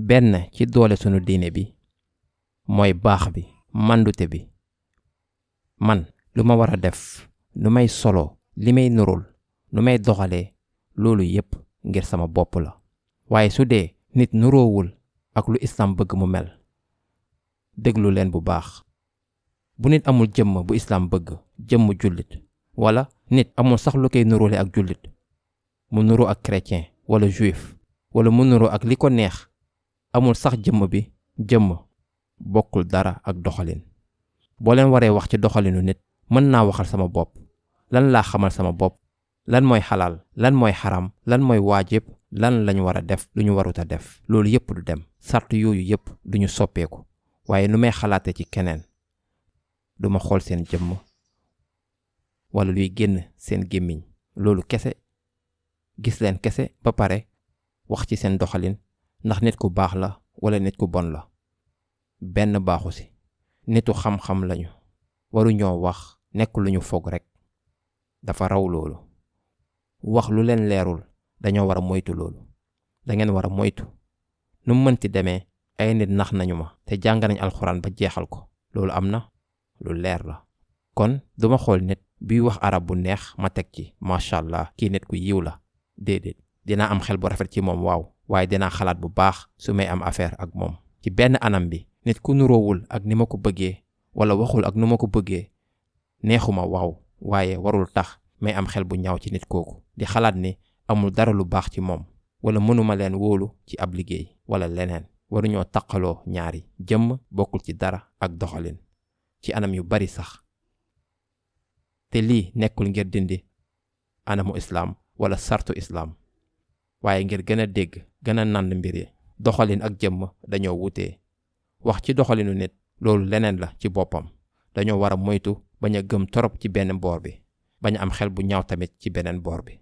benn ci doole sunu diine bi mooy baax bi mandute bi. man lu ma war a def nu may solo li may nurul nu may doxalee loolu yépp ngir sama bopp la. waaye su dee nit nuroowul ak lu islam bëgg mu mel, déglu leen bu baax. bu nit amul jëmm bu islam bëgg, jëmm jullit, wala nit amul sax lu koy nuróole ak jullit, mu nuru ak chrétien wala juif, wala mu nuru ak li ko neex, amul sax jëmm bi, jëmm bokkul dara ak doxalin. boo leen waree wax ci doxalinu nit, mën naa waxal sama bopp lan laa xamal sama bopp, lan mooy xalaal, lan mooy xaram, lan mooy waajib, lan lañu war a def, lu ñu warut a def. loolu yépp du dem, sart yooyu yépp duñu soppeeku. waaye nu may xalaate ci keneen, duma xool seen jëmm wala luy génn seen gémmiñ, loolu kese. gis leen kese ba pare wax ci seen doxalin ndax nit ku baax la wala nit ku bon la. benn baaxu si. nitu xam-xam lañu, waru ñoo wax nekk lu ñu foog rekk. dafa raw loolu. wax lu leen leerul, dañoo war a moytu loolu. dangeen war a moytu. nu mënti demee ay nit nax nañu ma te jàng nañ alxuraan ba jeexal ko, loolu am na, lu leer la. kon duma xool nit biy wax arab bu neex ma teg ci macha allah kii nit ku yiw la. déedéet, dinaa am xel bu rafet ci moom, waaw, waaye dinaa xalaat bu baax su may am affaire ak moom. ci benn anam bi, nit ku nuroowul ak ni ma ko bëggee wala waxul ak nu ma ko bëggee neexuma, waaw, waaye warul tax may am xel bu ñaaw ci nit kooku, di xalaat ni amul dara lu baax ci moom, wala mënuma leen wóolu ci ab liggéey wala leneen. waruñoo taqaloo ñaari. jëmm bokkul ci dara ak doxalin, ci anam yu bari sax. te lii nekkul ngir dindi anamu islaam wala sartu islaam, waaye ngir gën a dégg, gën a nànd mbir yi. doxalin ak jëmm dañoo wutee. wax ci doxalinu nit, loolu leneen la ci boppam. dañoo war a moytu bañ a gëm torop ci benn boor bi, bañ a am xel bu ñaaw tamit ci beneen boor bi.